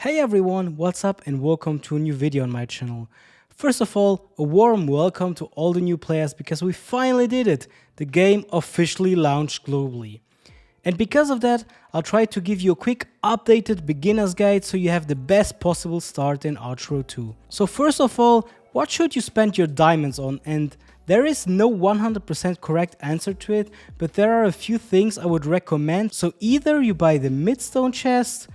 Hey everyone, what's up and welcome to a new video on my channel. First of all, a warm welcome to all the new players because we finally did it. The game officially launched globally. And because of that, I'll try to give you a quick updated beginner's guide so you have the best possible start in Archero 2. So first of all, what should you spend your diamonds on? And there is no 100% correct answer to it, but there are a few things I would recommend. So either you buy the midstone chest,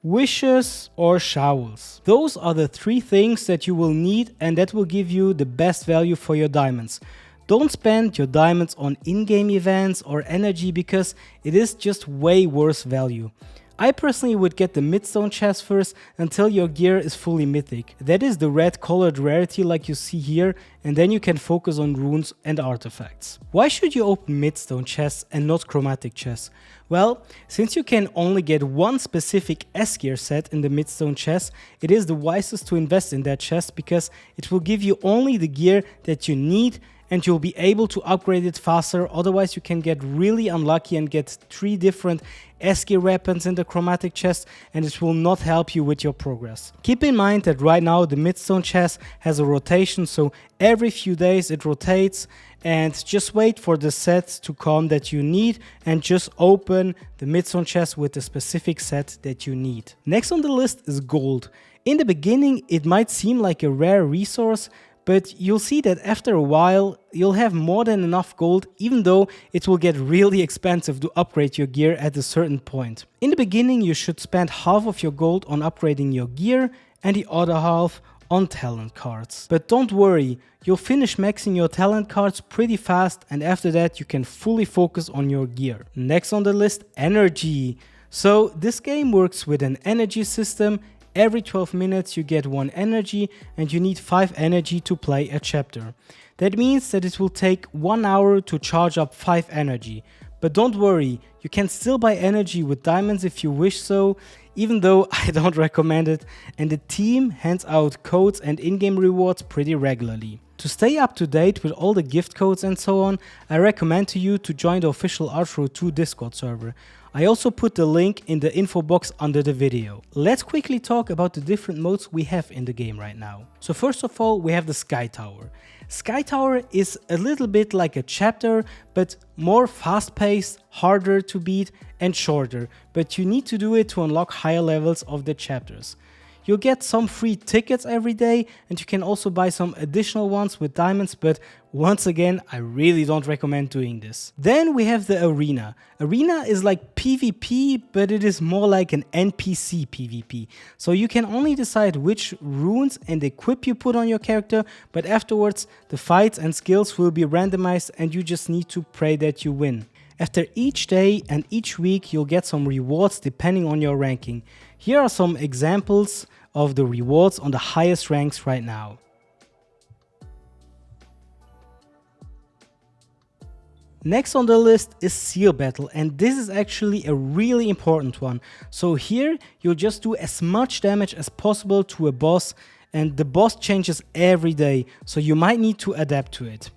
wishes or shovels. Those are the three things that you will need and that will give you the best value for your diamonds. Don't spend your diamonds on in-game events or energy because it is just way worse value. I personally would get the midstone chest first until your gear is fully mythic. That is the red colored rarity like you see here, and then you can focus on runes and artifacts. Why should you open midstone chests and not chromatic chests? Well, since you can only get one specific S gear set in the midstone chest, it is the wisest to invest in that chest because it will give you only the gear that you need and you'll be able to upgrade it faster. Otherwise you can get really unlucky and get 3 different S gear weapons in the chromatic chest and it will not help you with your progress. Keep in mind that right now the midstone chest has a rotation, so every few days it rotates, and just wait for the sets to come that you need and just open the midstone chest with the specific set that you need. Next on the list is gold. In the beginning it might seem like a rare resource, but you'll see that after a while you'll have more than enough gold, even though it will get really expensive to upgrade your gear at a certain point. In the beginning you should spend half of your gold on upgrading your gear and the other half on talent cards. But don't worry, you'll finish maxing your talent cards pretty fast and after that you can fully focus on your gear. Next on the list, energy. So this game works with an energy system. Every 12 minutes you get 1 energy and you need 5 energy to play a chapter. That means that it will take 1 hour to charge up 5 energy. But don't worry, you can still buy energy with diamonds if you wish so, even though I don't recommend it, and the team hands out codes and in-game rewards pretty regularly. To stay up to date with all the gift codes and so on, I recommend to you to join the official Archero 2 Discord server. I also put the link in the info box under the video. Let's quickly talk about the different modes we have in the game right now. So first of all, we have the Sky Tower. Sky Tower is a little bit like a chapter, but more fast-paced, harder to beat and shorter, but you need to do it to unlock higher levels of the chapters. You'll get some free tickets every day and you can also buy some additional ones with diamonds, but once again, I really don't recommend doing this. Then we have the Arena. Arena is like PvP, but it is more like an NPC PvP. So you can only decide which runes and equip you put on your character, but afterwards the fights and skills will be randomized and you just need to pray that you win. After each day and each week you'll get some rewards depending on your ranking. Here are some examples of the rewards on the highest ranks right now. Next on the list is Seal Battle, and this is actually a really important one. So here you'll just do as much damage as possible to a boss, and the boss changes every day, so you might need to adapt to it.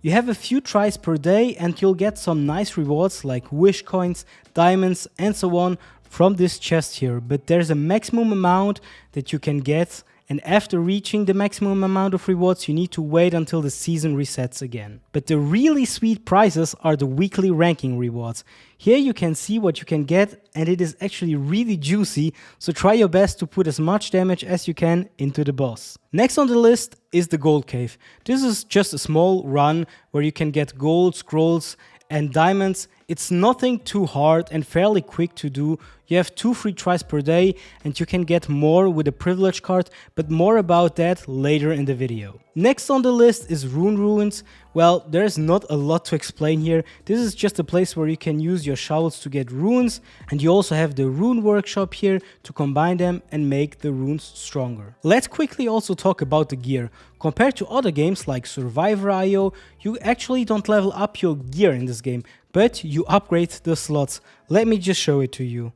You have a few tries per day and you'll get some nice rewards like wish coins, diamonds and so on from this chest here, but there's a maximum amount that you can get, and after reaching the maximum amount of rewards you need to wait until the season resets again. But the really sweet prizes are the weekly ranking rewards. Here you can see what you can get and it is actually really juicy, so try your best to put as much damage as you can into the boss. Next on the list is the Gold Cave. This is just a small run where you can get gold, scrolls and diamonds. It's nothing too hard and fairly quick to do. You have 2 free tries per day and you can get more with a privilege card, but more about that later in the video. Next on the list is Rune Ruins. Well, there's not a lot to explain here. This is just a place where you can use your shovels to get runes, and you also have the rune workshop here to combine them and make the runes stronger. Let's quickly also talk about the gear. Compared to other games like Survivor.io, you actually don't level up your gear in this game, but you upgrade the slots. Let me just show it to you.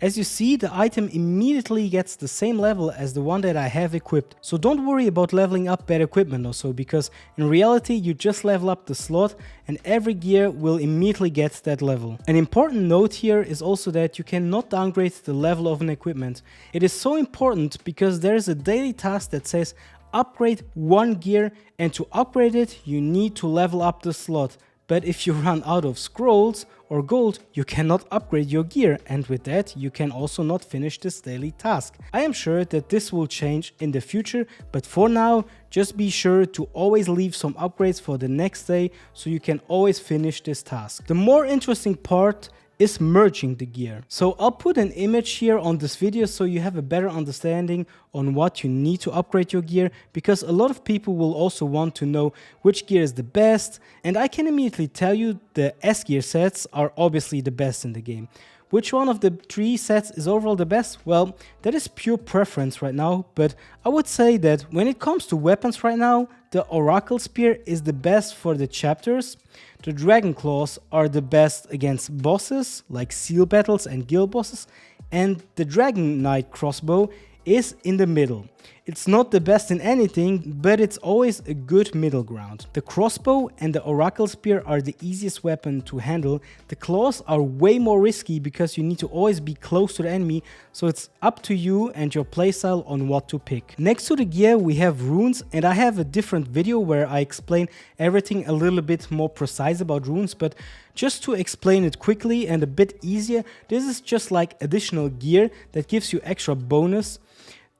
As you see, the item immediately gets the same level as the one that I have equipped. So don't worry about leveling up bad equipment or so, because in reality you just level up the slot and every gear will immediately get that level. An important note here is also that you cannot downgrade the level of an equipment. It is so important because there is a daily task that says upgrade one gear, and to upgrade it you need to level up the slot. But if you run out of scrolls or gold, you cannot upgrade your gear, and with that you can also not finish this daily task. I am sure that this will change in the future, but for now just be sure to always leave some upgrades for the next day so you can always finish this task. The more interesting part is merging the gear. So I'll put an image here on this video so you have a better understanding on what you need to upgrade your gear, because a lot of people will also want to know which gear is the best, and I can immediately tell you the S gear sets are obviously the best in the game. Which one of the three sets is overall the best? Well, that is pure preference right now, but I would say that when it comes to weapons right now, the Oracle Spear is the best for the chapters. The Dragon Claws are the best against bosses like seal battles and guild bosses, and the Dragon Knight crossbow is in the middle. It's not the best in anything, but it's always a good middle ground. The crossbow and the Oracle Spear are the easiest weapon to handle. The claws are way more risky because you need to always be close to the enemy, so it's up to you and your playstyle on what to pick. Next to the gear we have runes, and I have a different video where I explain everything a little bit more precise about runes, but just to explain it quickly and a bit easier, this is just like additional gear that gives you extra bonus.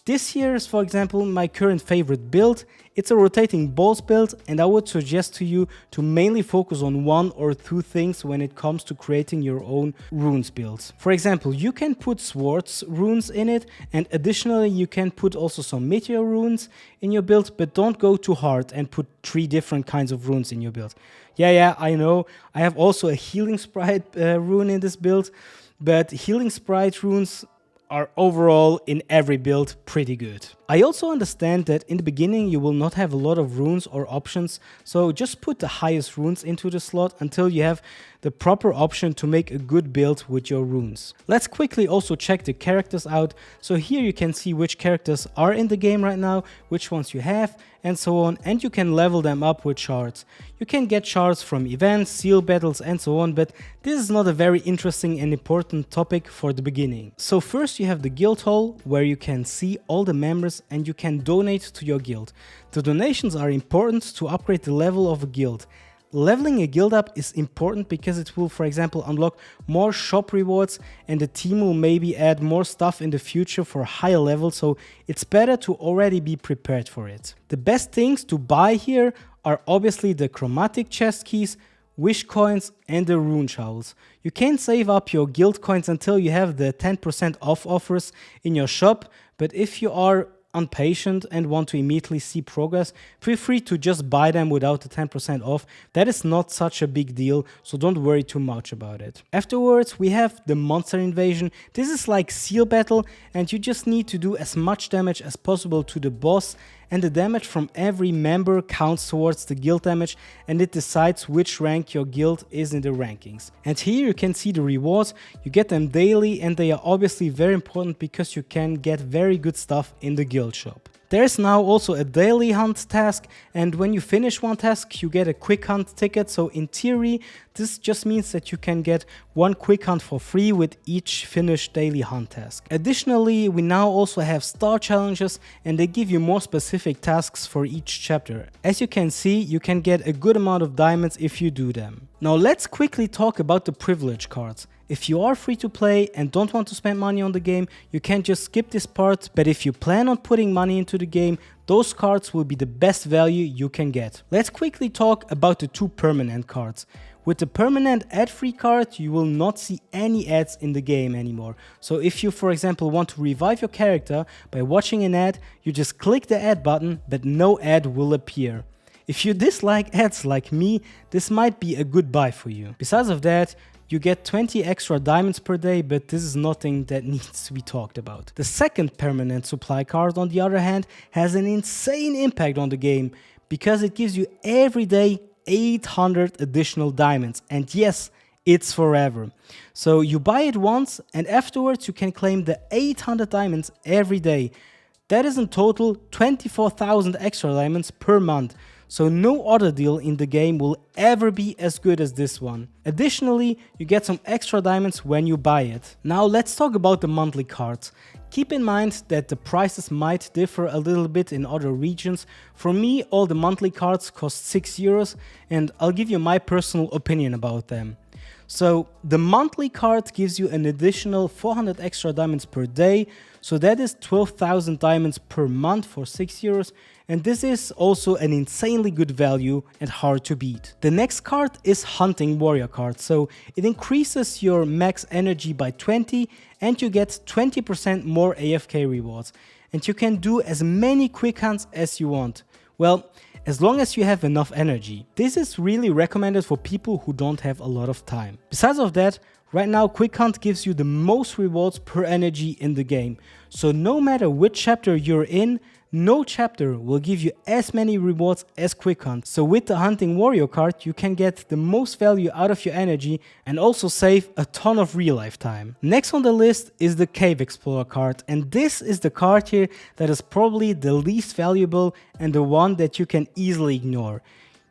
This here is, for example, my current favorite build. It's a rotating balls build, and I would suggest to you to mainly focus on one or two things when it comes to creating your own runes builds. For example, you can put swords runes in it, and additionally you can put also some meteor runes in your build, but don't go too hard and put 3 different kinds of runes in your build. Yeah, I know, I have also a healing sprite rune in this build, but healing sprite runes are overall in every build pretty good. I also understand that in the beginning you will not have a lot of runes or options, so just put the highest runes into the slot until you have the proper option to make a good build with your runes. Let's quickly also check the characters out. So here you can see which characters are in the game right now, which ones you have, and so on, and you can level them up with shards. You can get shards from events, seal battles and so on, but this is not a very interesting and important topic for the beginning. So first you have the guild hall, where you can see all the members and you can donate to your guild. The donations are important to upgrade the level of a guild. Leveling a guild up is important because it will, for example, unlock more shop rewards, and the team will maybe add more stuff in the future for higher levels, so it's better to already be prepared for it. The best things to buy here are obviously the chromatic chest keys, wish coins and the rune shovels. You can save up your guild coins until you have the 10% off offers in your shop, but if you are impatient and want to immediately see progress, feel free to just buy them without the 10% off. That is not such a big deal, so don't worry too much about it. Afterwards we have the monster invasion. This is like seal battle, and you just need to do as much damage as possible to the boss, and the damage from every member counts towards the guild damage, and it decides which rank your guild is in the rankings. And here you can see the rewards. You get them daily, and they are obviously very important because you can get very good stuff in the guild shop. There is now also a daily hunt task, and when you finish one task you get a quick hunt ticket, so in theory this just means that you can get one quick hunt for free with each finished daily hunt task. Additionally, we now also have star challenges, and they give you more specific tasks for each chapter. As you can see, you can get a good amount of diamonds if you do them. Now let's quickly talk about the privilege cards. If you are free to play and don't want to spend money on the game, you can just skip this part, but if you plan on putting money into the game, those cards will be the best value you can get. Let's quickly talk about the 2 permanent cards. With the permanent ad-free card, you will not see any ads in the game anymore. So if you, for example, want to revive your character by watching an ad, you just click the ad button, but no ad will appear. If you dislike ads like me, this might be a good buy for you. Besides of that, you get 20 extra diamonds per day, but this is nothing that needs to be talked about. The second permanent supply card, on the other hand, has an insane impact on the game because it gives you every day 800 additional diamonds. And yes, it's forever. So you buy it once and afterwards you can claim the 800 diamonds every day. That is in total 24,000 extra diamonds per month. So no other deal in the game will ever be as good as this one. Additionally, you get some extra diamonds when you buy it. Now let's talk about the monthly cards. Keep in mind that the prices might differ a little bit in other regions. For me, all the monthly cards cost 6 euros and I'll give you my personal opinion about them. So the monthly card gives you an additional 400 extra diamonds per day, so that is 12,000 diamonds per month for 6 euros, and this is also an insanely good value and hard to beat. The next card is Hunting Warrior card, so it increases your max energy by 20 and you get 20% more AFK rewards, and you can do as many quick hunts as you want. Well, as long as you have enough energy. This is really recommended for people who don't have a lot of time. Besides of that, right now Quick Hunt gives you the most rewards per energy in the game. So no matter which chapter you're in, no chapter will give you as many rewards as Quick Hunt. So with the Hunting Warrior card, you can get the most value out of your energy and also save a ton of real life time. Next on the list is the Cave Explorer card, and this is the card here that is probably the least valuable and the one that you can easily ignore.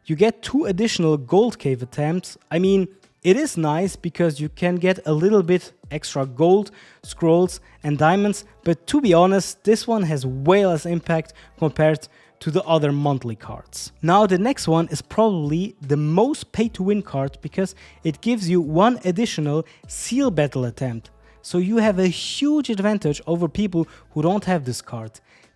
You get 2 additional gold cave attempts. I mean, it is nice because you can get a little bit extra gold, scrolls and diamonds, but to be honest, this one has way less impact compared to the other monthly cards. Now the next one is probably the most pay to win card because it gives you 1 additional seal battle attempt. So you have a huge advantage over people who don't have this card.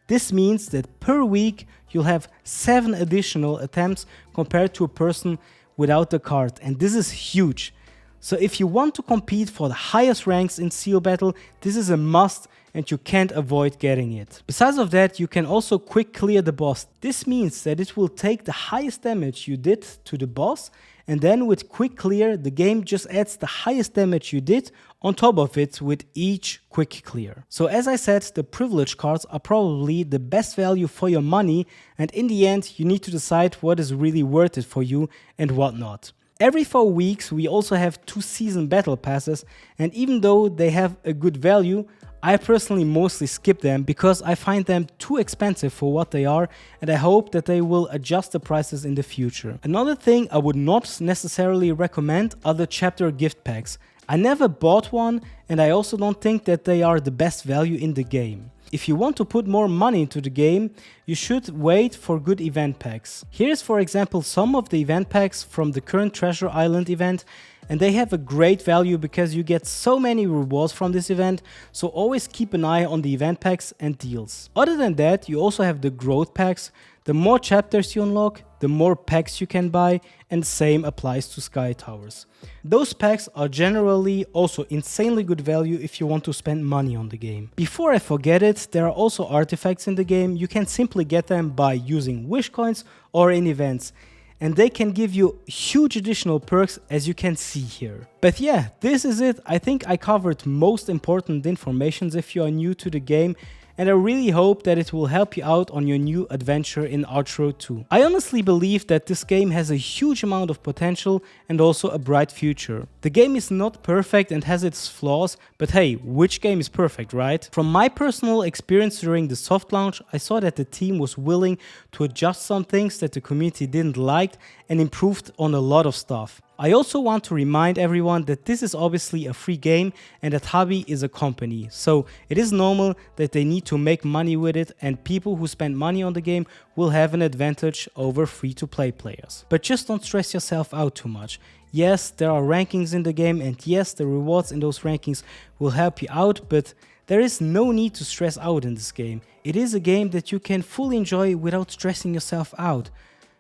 This means that per week you'll have 7 additional attempts compared to a person without the card, and this is huge. So if you want to compete for the highest ranks in Seal Battle, this is a must and you can't avoid getting it. Besides of that, you can also quick clear the boss. This means that it will take the highest damage you did to the boss, and then with quick clear, the game just adds the highest damage you did on top of it with each quick clear. So as I said, the privilege cards are probably the best value for your money, and in the end, you need to decide what is really worth it for you and what not. Every 4 weeks, we also have 2 season battle passes, and even though they have a good value, I personally mostly skip them because I find them too expensive for what they are, and I hope that they will adjust the prices in the future. Another thing I would not necessarily recommend are the chapter gift packs. I never bought one, and I also don't think that they are the best value in the game. If you want to put more money into the game, you should wait for good event packs. Here's for example some of the event packs from the current Treasure Island event, and they have a great value because you get so many rewards from this event, so always keep an eye on the event packs and deals. Other than that, you also have the growth packs. The more chapters you unlock, the more packs you can buy, and the same applies to Sky Towers. Those packs are generally also insanely good value if you want to spend money on the game. Before I forget it, there are also artifacts in the game. You can simply get them by using wish coins or in events, and they can give you huge additional perks as you can see here. But yeah, this is it. I think I covered most important informations if you are new to the game, and I really hope that it will help you out on your new adventure in Archero 2. I honestly believe that this game has a huge amount of potential and also a bright future. The game is not perfect and has its flaws, but hey, which game is perfect, right? From my personal experience during the soft launch, I saw that the team was willing to adjust some things that the community didn't like and improved on a lot of stuff. I also want to remind everyone that this is obviously a free game and that Hobby is a company, so it is normal that they need to make money with it, and people who spend money on the game will have an advantage over free-to-play players. But just don't stress yourself out too much. Yes, there are rankings in the game, and yes, the rewards in those rankings will help you out, but there is no need to stress out in this game. It is a game that you can fully enjoy without stressing yourself out.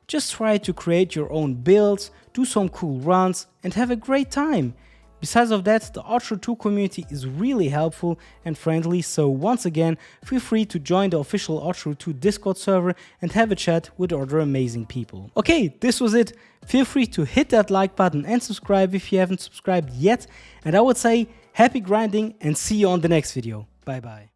Just try to create your own builds, do some cool runs, and have a great time. Besides of that, the Archero 2 community is really helpful and friendly, so once again, feel free to join the official Archero 2 Discord server and have a chat with other amazing people. Okay, this was it. Feel free to hit that like button and subscribe if you haven't subscribed yet, and I would say happy grinding and see you on the next video. Bye bye.